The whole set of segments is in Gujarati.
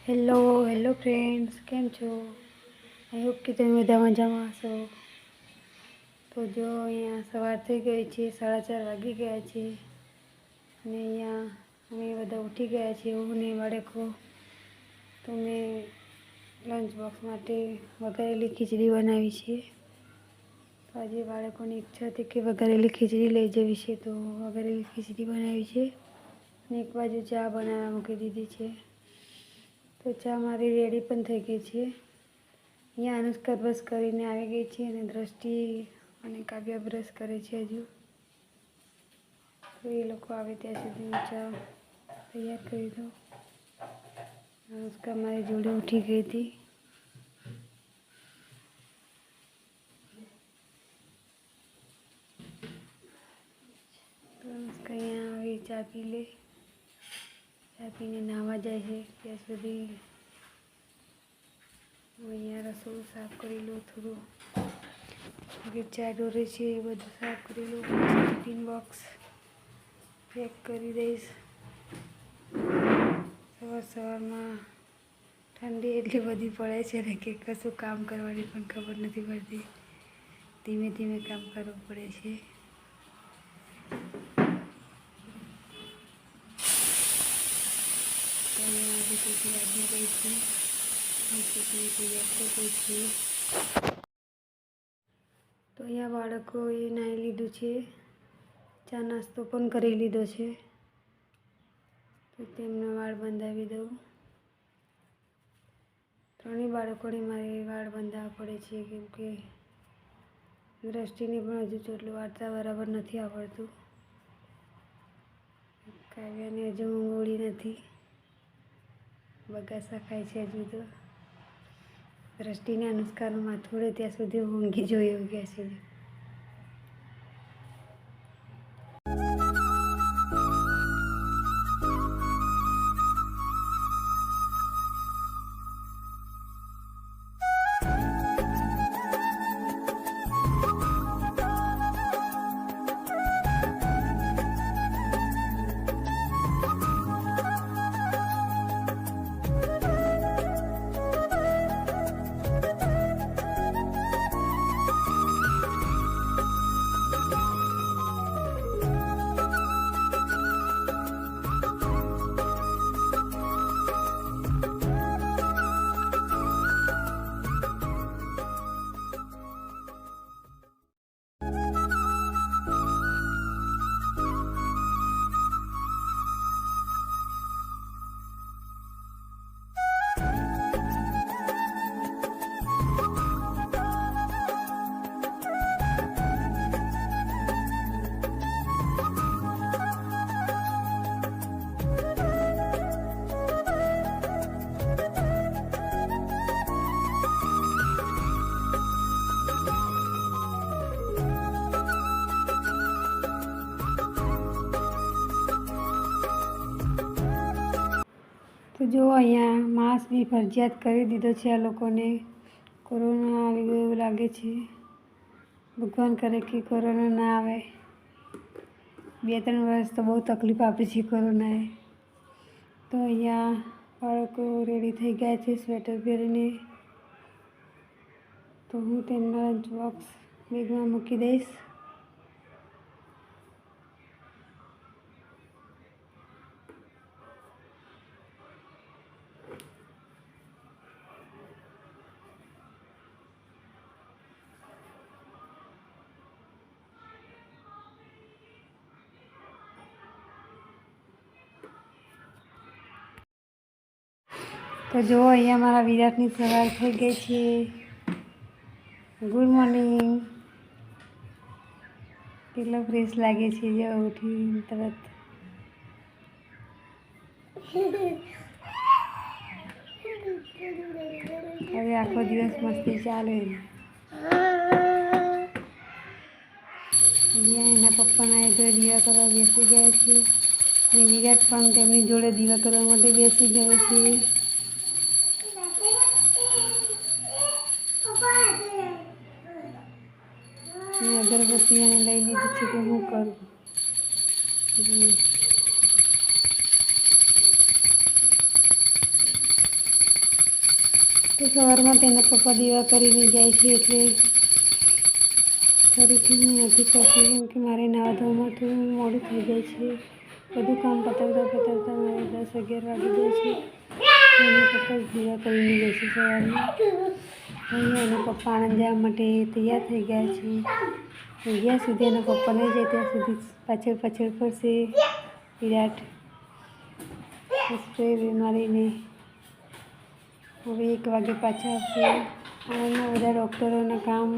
હેલો ફ્રેન્ડ્સ, કેમ છો? આઈ હોપ કે તમે બધા મજામાં હશો. તો જો અહીંયા સવાર થઈ ગઈ છે, 4:30 વાગી ગયા છે અને અહીંયા અમે બધા ઉઠી ગયા છીએ. હું ને બાળકો તો મેં લંચ બોક્સ માટે વઘારેલી ખીચડી બનાવી છે. તો આજે બાળકોની ઈચ્છા હતી કે વઘારેલી ખીચડી લઈ જવી છે, તો વઘારેલી ખીચડી બનાવી છે અને એક બાજુ ચા બનાવવા મૂકી દીધી છે. તો ચા મારી રેડી પણ થઈ ગઈ છે. અહીંયા અનુષ્કા બ્રશ કરીને આવી ગઈ છે અને દ્રષ્ટિ અને કાવ્યા બ્રશ કરે છે હજુ. તો એ લોકો આવે ત્યાં સુધી હું ચા તૈયાર કરી દઉં. અનુષ્કા મારી જોડે ઉઠી ગઈ હતી. તો અનુષ્કા અહીંયા આવી ચા પી લે. ચા પીને નાહવા જાય છે. ત્યાં સુધી હું અહીંયા રસોડું સાફ કરી લઉં થોડું. ચા ઢોરે છે એ બધું સાફ કરી લઉં. ટિફિન બોક્સ પેક કરી દઈશ. સવારમાં ઠંડી એટલી બધી પડે છે ને કે કશું કામ કરવાની પણ ખબર નથી પડતી. ધીમે ધીમે કામ કરવું પડે છે. લાગી ગઈ છે. તૈયાર થઈ ગઈ છે. તો અહીંયા બાળકોએ નાહી લીધું છે. ચા નાસ્તો પણ કરી લીધો છે. તો તેમને વાળ બંધાવી દઉં. ત્રણેય બાળકોને મારે વાળ બંધાવવા પડે છે, કેમ કે દ્રષ્ટિને પણ હજુ ચોટલું વાળતા બરાબર નથી આવડતું. કાવ્યાને હજુ ઊંઘ ઉડી નથી. બગાસા ખાય છે હજુ તો. દ્રષ્ટિને અનુષ્કાનું માથું ઉડે ત્યાં સુધી ઊંઘી જોઈએ ગયા છે. તો જો અહીંયા માસ્ક બી ફરજિયાત કરી દીધો છે આ લોકોને. કોરોના આવી ગયો એવું લાગે છે. ભગવાન કરે કે કોરોના ના આવે. 2-3 વર્ષ તો બહુ તકલીફ આપી છે કોરોનાએ. તો અહીંયા બાળકો રેડી થઈ ગયા છે સ્વેટર પહેરીને. તો હું તેમના લંચ બોક્સ બેગમાં મૂકી દઈશ. તો જો અહીંયા મારા વિરાટની સવાર થઈ ગઈ છે. Good morning. કેટલો ફ્રેશ લાગે છે જો ઉઠી તરત. હવે આખો દિવસ મસ્તી ચાલે. એના પપ્પાના એ ઘરે દીવા કરવા બેસી ગયા છે અને વિરાટ પણ તેમની જોડે દીવા કરવા માટે બેસી ગયો છે. અગરબત્તી એને લઈ લીધી છે કે હું કરું. તો સવારમાં તેના પપ્પા દીવા કરીને જાય છે એટલે ફરીથી હું નથી કરતી કેમ કે મારે નાવા ધોવામાં થોડું મોડું થઈ જાય છે. બધું કામ પતાવતા મારે 10-11 વાગી જાય છે. એના પપ્પા દીવા કરીને જાય છે સવારમાં. અહીંયા એના પપ્પા આણંદ જવા માટે તૈયાર થઈ ગયા છે. જ્યાં સુધી એના પપ્પા નહીં જાય ત્યાં સુધી પાછળ ફરશે વિરાટ. સ્પ્રે મારીને હવે 1 વાગે પાછા આવશે. આણંદમાં બધા ડૉક્ટરોના કામ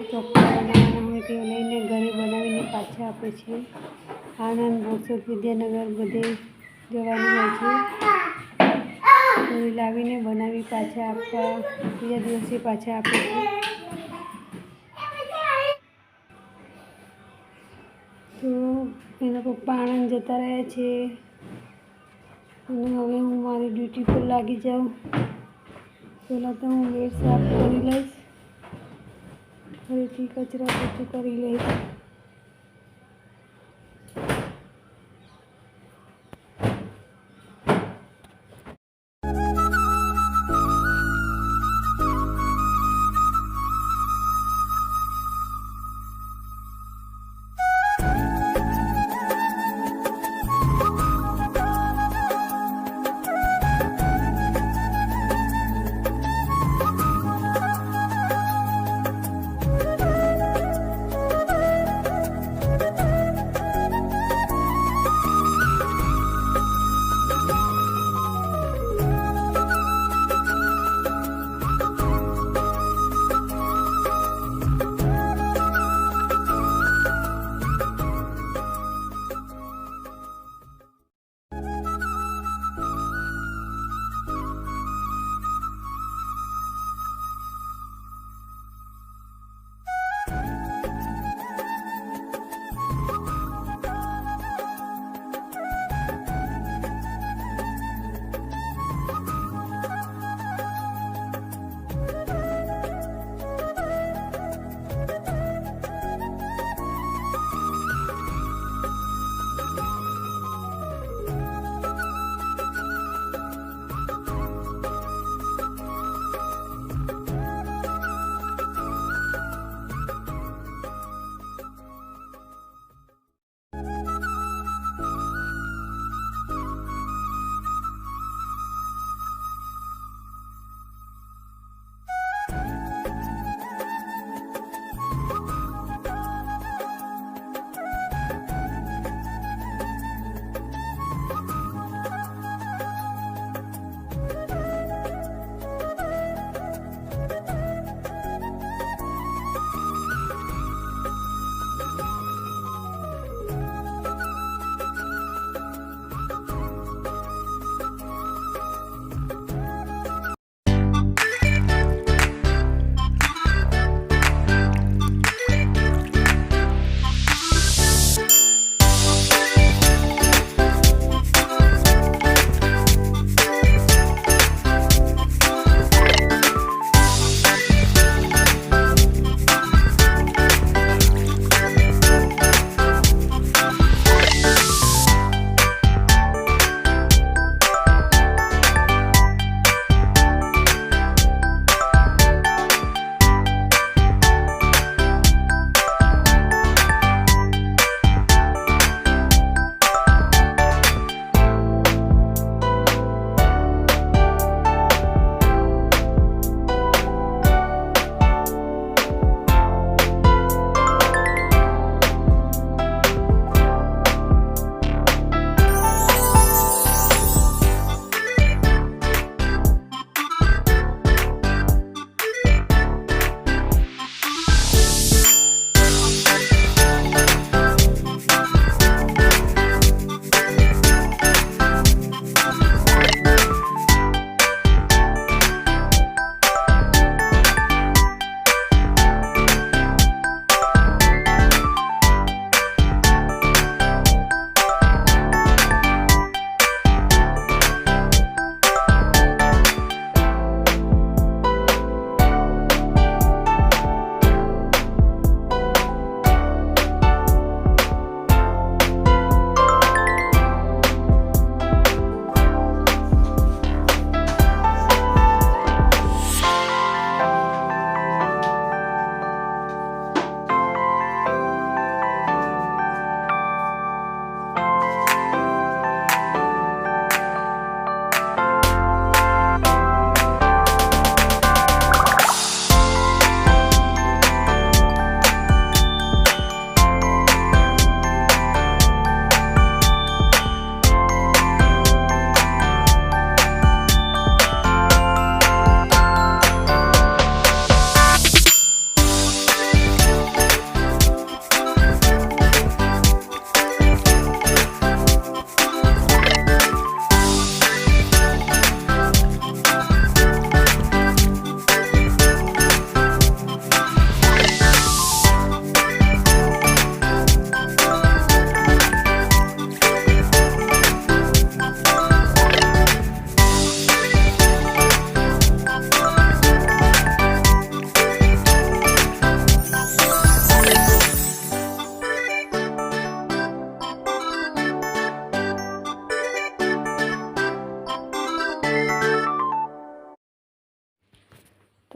ચોખ્ખા બનાવવાના હોય તે લઈને ઘરે બનાવીને પાછા આપે છે. આણંદ, બોરસદ, વિદ્યાનગર બધે જવાનું હોય છે. ઘરે લાવીને બનાવી પાછા આપવા બીજા દિવસે પાછા આપે છે. તો એના પપ્પા આણંદ જતા રહ્યા છે અને હવે હું મારી ડ્યુટી પર લાગી જાઉં. પહેલાં તો હું બેડ સાફ કરી લઈશ, ફરીથી કચરા પોતું કરી લઈશ.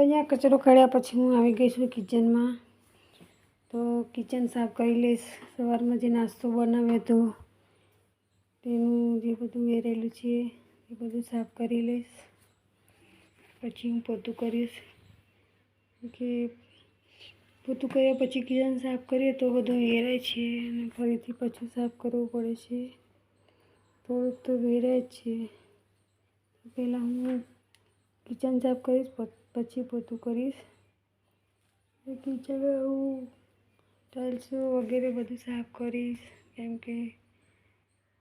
અહીંયા કચરો કાઢ્યા પછી હું આવી ગઈ છું કિચનમાં. તો કિચન સાફ કરી લઈશ. સવારમાં જે નાસ્તો બનાવ્યો હતો તેનું જે બધું વેરેલું છે એ બધું સાફ કરી લઈશ. પછી હું પોતું કરીશ કે પોતું કર્યા પછી કિચન સાફ કરીએ તો બધું વેરાય છે અને ફરીથી પાછું સાફ કરવું પડે છે. થોડુંક તો વેરાય જ છે. પહેલાં હું કિચન સાફ કરીશ પછી પોતું કરીશ. કિચન હું ટાઇલ્સો વગેરે બધું સાફ કરીશ, કેમ કે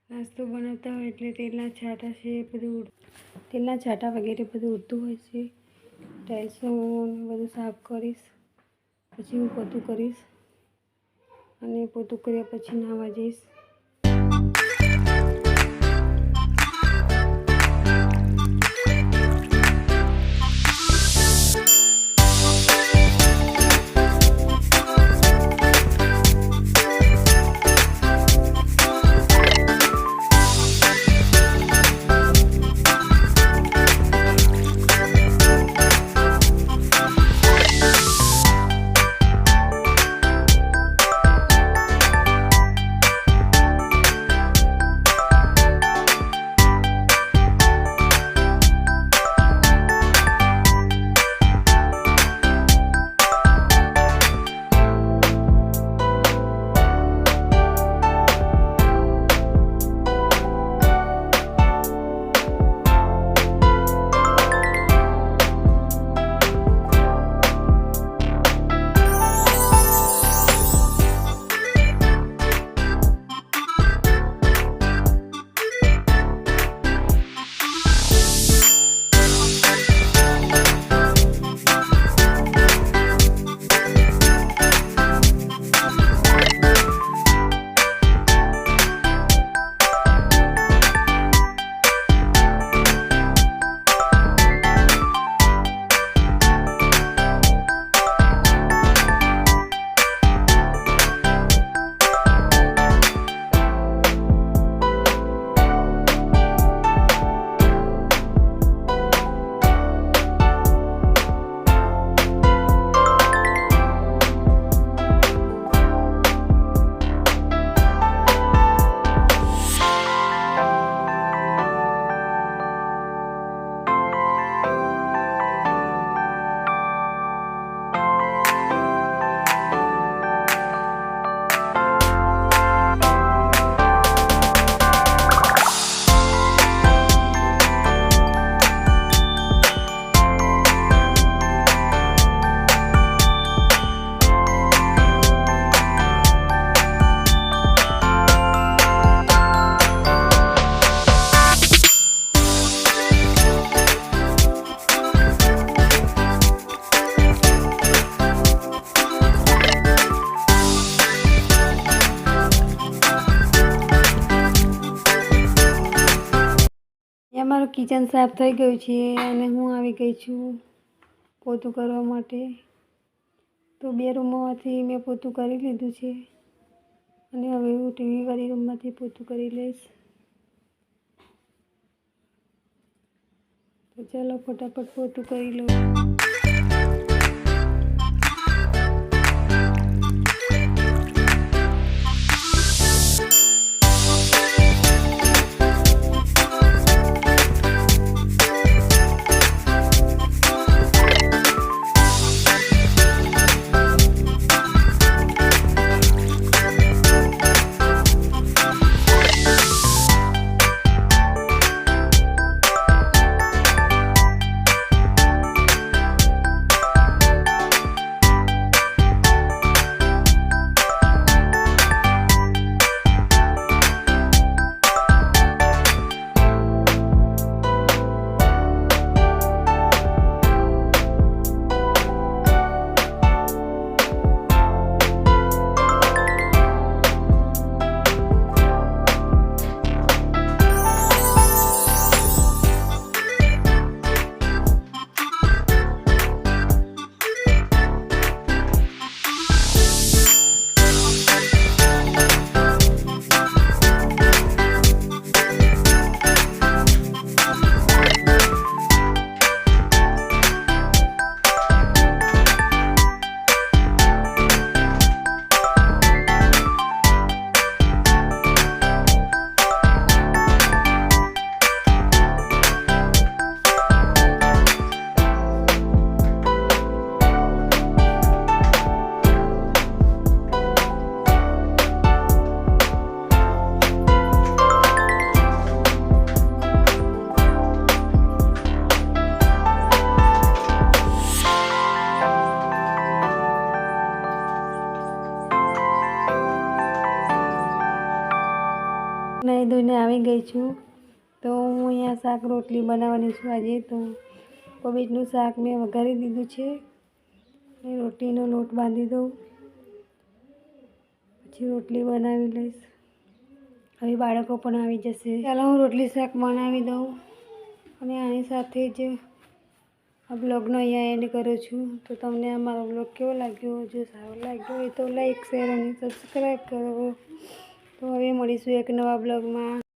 નાસ્તો બનાવતા હોય એટલે તેલના છાંટા છે બધું તેલના છાંટા વગેરે બધું ઉડતું હોય છે. ટાઇલ્સો બધું સાફ કરીશ પછી હું પોતું કરીશ અને પોતું કર્યા પછી નાહવા જઈશ. મારું કિચન સાફ થઈ ગયું છે અને હું આવી ગઈ છું પોતું કરવા માટે. તો 2 રૂમોમાંથી મેં પોતું કરી લીધું છે અને હવે હું ટીવીવાળી રૂમમાંથી પોતું કરી લઈશ. તો ચાલો ફટાફટ પોતું કરી લઉં. શાક રોટલી બનાવવાની છું આજે. તો કોબીજનું શાક મેં વઘારી દીધું છે. એ રોટલીનો લોટ બાંધી દઉં, પછી રોટલી બનાવી લઈશ. હવે બાળકો પણ આવી જશે. ચાલો હું રોટલી શાક બનાવી દઉં અને આની સાથે જ આ બ્લોગનો અહીંયા એન્ડ કરું છું. તો તમને આ મારો બ્લોગ કેવો લાગ્યો? જો સારો લાગ્યો હોય તો લાઈક, શેર અને સબસ્ક્રાઈબ કરો. તો હવે મળીશું એક નવા બ્લોગમાં.